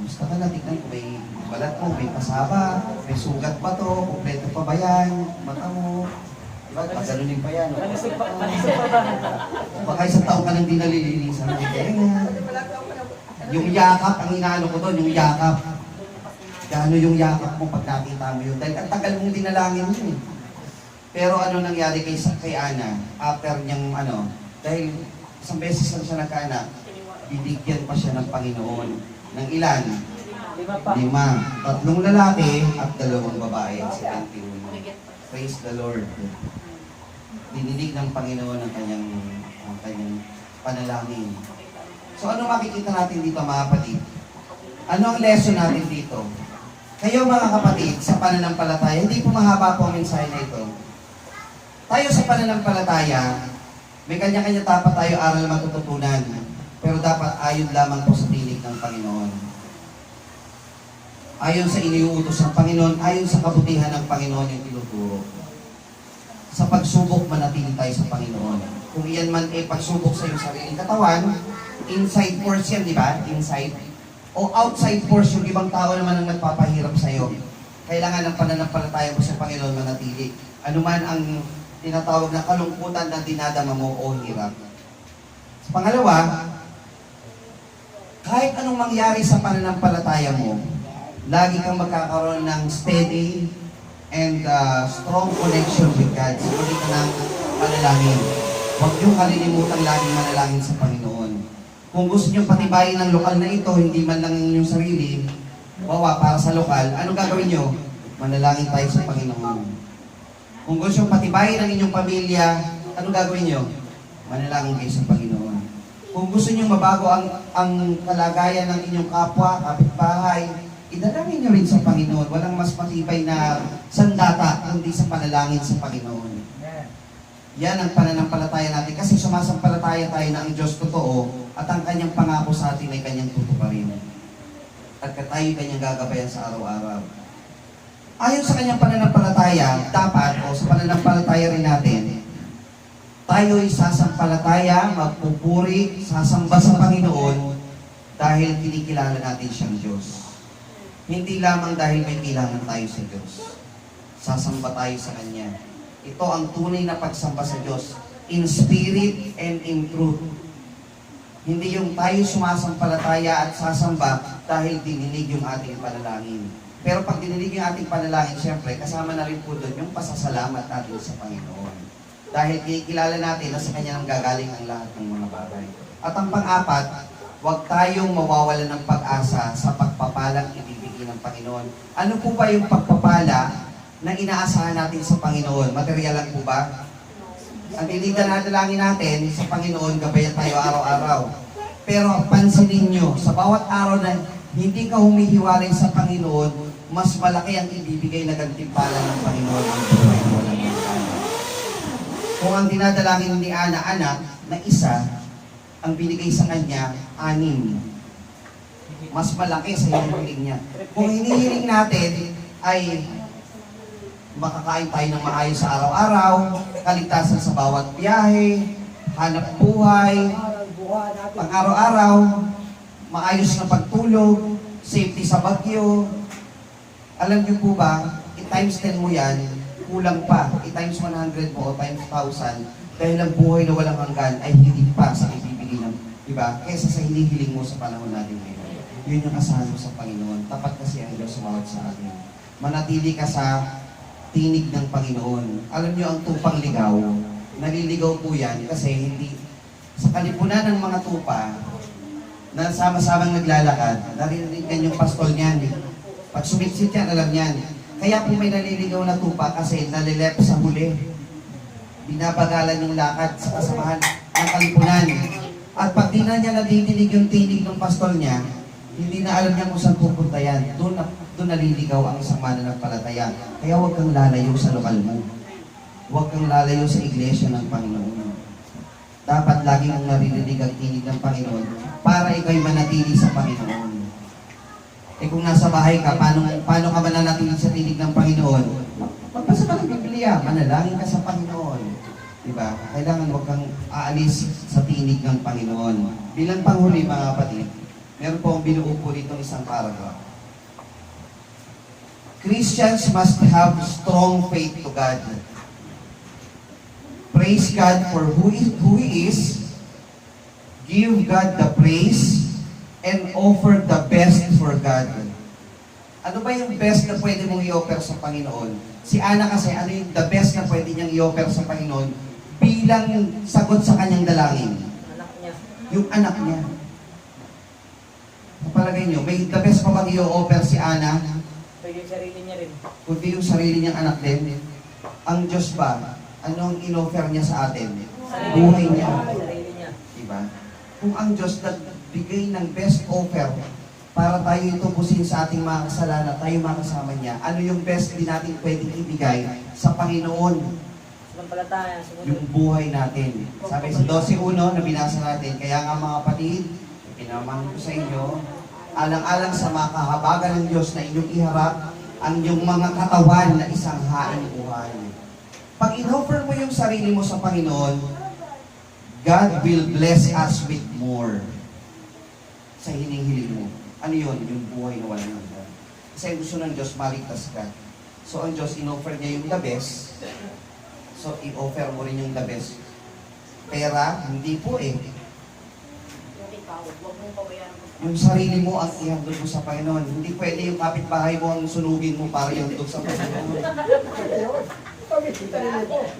S1: gusto ka na, tignan ko, may balat mo, may pasaba, may sugat ba to, kompleto pa ba yan, mata mo, diba, pagalunin pa yan.
S2: Manisip pa ba?
S1: Baka isang taon ka nang di nalilinisan. Yung yakap, ang inaano ko doon, yung yakap. Gaano yung yakap mo pag nakita mo yun, dahil ang tagal mong dinalangin yun eh. Pero ano nangyari kay Ana, after niyang dahil isang beses lang siya nagkaanak, binigyan pa siya ng Panginoon. Ng ilan?
S2: 5 pa.
S1: 5. 3 lalaki at 2 babae. 71. Praise the Lord. Dinilig ng Panginoon ang kanyang panalangin. So ano makikita natin dito mga kapatid? Ano ang lesson natin dito? Kayo mga kapatid, sa pananampalataya, hindi po mahaba po ang mensahe na ito. Tayo sa pananampalataya, may kanya-kanya dapat tayo aral matututunan. Pero dapat ayon lamang po sa tinig ng Panginoon. Ayon sa iniuutos ng Panginoon, ayon sa kabutihan ng Panginoon yung tinuturo. Sa pagsubok, manatili tayo sa Panginoon. Kung iyan man ay pagsubok sa iyong sariling katawan, inside force yan, di ba? Inside. O outside force, yung ibang tao naman ang nagpapahirap sa iyo. Kailangan ng pananampalataya mo sa Panginoon manatili. Ano man ang tinatawag na kalungkutan na dinadama mo o hirap. Sa pangalawa, kahit anong mangyari sa pananampalataya mo, lagi kang magkakaroon ng steady and strong connection with God. Sumunod ka ng panalangin. Huwag niyong kalilimutan laging manalangin sa Panginoon. Kung gusto niyong patibayin ang lokal na ito, hindi man lang inyong sarili, para sa lokal, ano gagawin niyo? Manalangin tayo sa Panginoon. Kung gusto niyong patibayin ang inyong pamilya, ano gagawin niyo? Manalangin kayo sa Panginoon. Kung gusto niyong mabago ang kalagayan ng inyong kapwa, kapitbahay, idalangin niyo rin sa Panginoon. Walang mas matibay na sandata kundi sa panalangin sa Panginoon. Yan ang pananampalataya natin kasi sumasampalataya tayo na ang Diyos totoo at ang kanyang pangako sa atin ay kanyang tutuparin. At tayo kanyang gagabayan sa araw-araw. Ayon sa kanyang pananampalataya, dapat o sa pananampalataya rin natin, tayo ay sasampalataya, magpupuri, sasamba sa Panginoon dahil kinikilala natin siyang Diyos. Hindi lamang dahil may kailangan tayo sa Diyos. Sasamba tayo sa Kanya. Ito ang tunay na pagsamba sa Diyos, in spirit and in truth. Hindi yung tayo sumasampalataya at sasamba dahil dininig yung ating panalangin. Pero pag dininig yung ating panalangin, siyempre, kasama na rin po doon yung pasasalamat natin sa Panginoon. Dahil kinikilala natin na sa Kanya nang gagaling ang lahat ng mga bagay. At ang pang-apat, huwag tayong mawawalan ng pag-asa sa pagpapalang ibibigay ng Panginoon. Ano po ba yung pagpapala na inaasahan natin sa Panginoon? Material lang po ba? Ang dinigan natin natin sa Panginoon, gabayan tayo araw-araw. Pero pansinin nyo, sa bawat araw na hindi ka humihiwalay sa Panginoon, mas malaki ang ibibigay na gantimpala ng Panginoon ang buhay mo lang. Kung ang dinadalangin ni Ana, anak na isa, ang binigay sa kanya, 6. Mas malaki sa hinihiling niya. Kung hinihiling natin ay makakain tayo ng maayos sa araw-araw, kaligtasan sa bawat biyahe, hanap buhay, pang-araw-araw, maayos na pagtulog, safety sa bagyo. Alam niyo po ba, i-times 10 mo yan, kulang pa. I-times 100 mo o times 1,000 dahil ang buhay na walang hanggan ay hindi pa sa ibibigay ng, diba? Kesa sa hinihiling mo sa panahon natin ngayon. Yun yung asahan mo sa Panginoon. Tapat kasi ang Diyos sumawat sa atin. Manatili ka sa tinig ng Panginoon. Alam niyo ang tupang ligaw, naliligaw po yan kasi hindi, sa kalipunan ng mga tupa, na sama-samang naglalakad, narinig yung pastol niyan. Pag sumitsit yan, alam niyan. Kaya po may naliligaw na tupa kasi nalilep sa huli. Binabagalan yung lakad sa kasamahan ng kalipunan. At pag di na niya nadidinig yung tinig ng pastol niya, hindi na alam niya kung saan pupunta yan. Doon naliligaw ang isang mananampalataya. Kaya huwag kang lalayo sa lokal mo. Huwag kang lalayo sa iglesia ng Panginoon. Dapat lagi mong naririnig ang tinig ng Panginoon para ikaw'y manatili sa Panginoon. Eh kung nasa bahay ka, paano ka mananatili sa tinig ng Panginoon? Magbasa ka ng Biblia, manalangin ka sa Panginoon. Diba? Kailangan huwag kang aalis sa tinig ng Panginoon. Bilang panghuli mga kapatid, meron po akong binuo po dito isang paragraph. Christians must have strong faith to God. Praise God for who He is, give God the praise, and offer the best for God. Ano ba yung best na pwede mong i-offer sa Panginoon? Si Ana kasi, ano yung the best na pwede niyang i-offer sa Panginoon bilang sagot sa kanyang dalangin?
S2: Anak niya.
S1: Yung anak niya. Kapalagay niyo, may the best pa bang i-offer si Ana?
S2: Pwede yung sarili niya rin.
S1: Kundi yung sarili niyang anak din. Ang Diyos ba, anong in-offer niya sa atin? Buhay niya.
S2: Sarili niya.
S1: Diba? Kung ang Diyos nagbigay ng best offer para tayo itubusin sa ating mga kasalanan, tayo makasama niya, ano yung best din natin pwedeng ibigay sa Panginoon?
S2: Sumampalataya, sumunod.
S1: Yung buhay natin. Sabi sa 12.1 na binasa natin, kaya nga mga kapatid, pinamang ko sa inyo, alang-alang sa mga kahabagan ng Diyos na inyong iharap, ang inyong mga katawan na isang haing buhay. Pag in-offer mo yung sarili mo sa Panginoon, God will bless us with more sa hining-hiling mo. Ano yun? Yung buhay na walang hanggan. Kasi gusto ng Diyos, maligtas ka. So ang Diyos, in-offer niya yung the best. So i-offer mo rin yung the best. Pera, hindi po eh. Yung sarili mo ang ihandog mo sa Panginoon. Hindi pwede yung kapitbahay mo ang sunugin mo para ihandog sa Panginoon.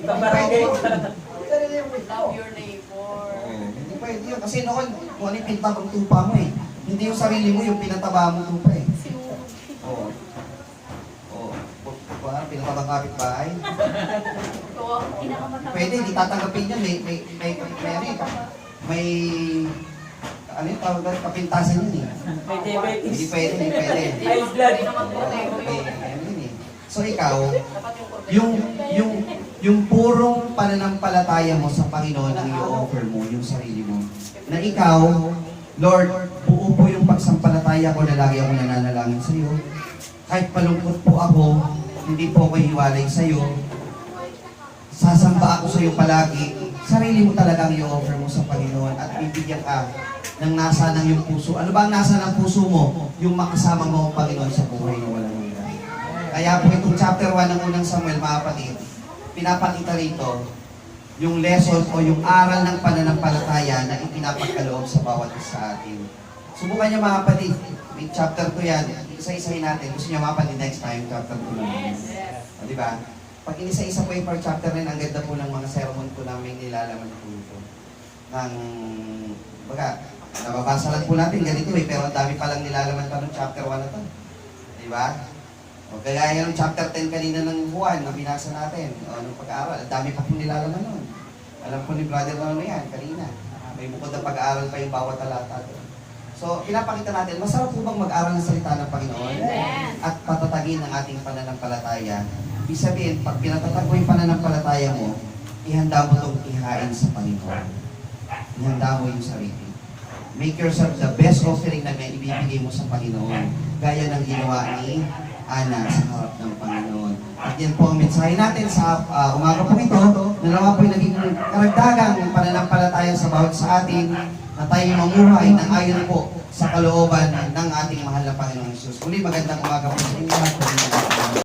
S2: Kabarangay.
S3: Love your neighbor.
S1: Hindi pwede yun. Kasi noon, kung ano yung pinta ng tupa mo eh. Hindi yung sarili mo, yung pinataba mo tupa eh. Oo. Oo. Pinataba ng kapitbahay.
S3: Ito ang pinakamatapos.
S1: Pwede, hindi tatanggapin yan. May ano yung tawag doon? Kapintasan yun eh.
S2: May diabetes.
S1: Hindi pwede, hindi pwede.
S2: High blood.
S1: Okay, ayun yun eh. So ikaw, yung purong pananampalataya mo sa Panginoon ang i-offer mo, yung sarili mo. Na ikaw, Lord, buo po yung pagsampalataya ko na lagi ako nananalangin sa iyo. Kahit malungkot po ako, hindi po ako hiwalay sa iyo. Sasamba ako sa iyo palagi. Sarili mo talagang i-offer mo sa Panginoon at bibigyan ka ng nasa ng iyong puso. Ano ba ang nasa ng puso mo? Yung makasama mo ang Panginoon sa buhay na walang hanggan. Kaya po itong chapter 1 ng unang Samuel, mga kapatid, pinapakita rito yung lesson o yung aral ng pananampalataya na ipinapagkaloob sa bawat isa sa atin. Subukan niyo mga kapatid, may chapter 2 yan, isa-isahin natin. Gusto niyo mga kapatid next time, chapter 2 naman. O, di ba? Pag inisa-isa po yung per chapter rin, ang ganda po ng mga sermon po namin nilalaman po ito. Ng, baga, nababasa lang po natin ganito eh, pero ang dami palang nilalaman pa ng chapter 1 na to. Di ba? O kaya yung chapter 10 kanina ng Juan na binasa natin, o nung pag-aaral, ang dami pa po nilalaman nun. Alam po ni brother na ano yan, kanina. May bukod na pag-aaral pa yung bawat talata doon. So, pinapakita natin, masarap po bang mag-aral ng salita ng Panginoon? At patatagin ang ating pananampalataya. Ibig sabihin, pag pinatatag mo yung pananampalataya mo, ihanda mo itong ihain sa Panginoon. Ihanda mo yung sarili. Make yourself the best offering na may ibibigay mo sa Panginoon. Gaya ng ginawa ni Ana sa harap ng Panginoon. At yan po ang mensahe natin sa umaga po ito, na naman po yung naging karagdagang pananampalataya sa bawat sa atin, na tayo mamuhay ng ayon po sa kalooban ng ating mahal na Panginoong Jesus. Muli magandang umaga po sa inyo lahat.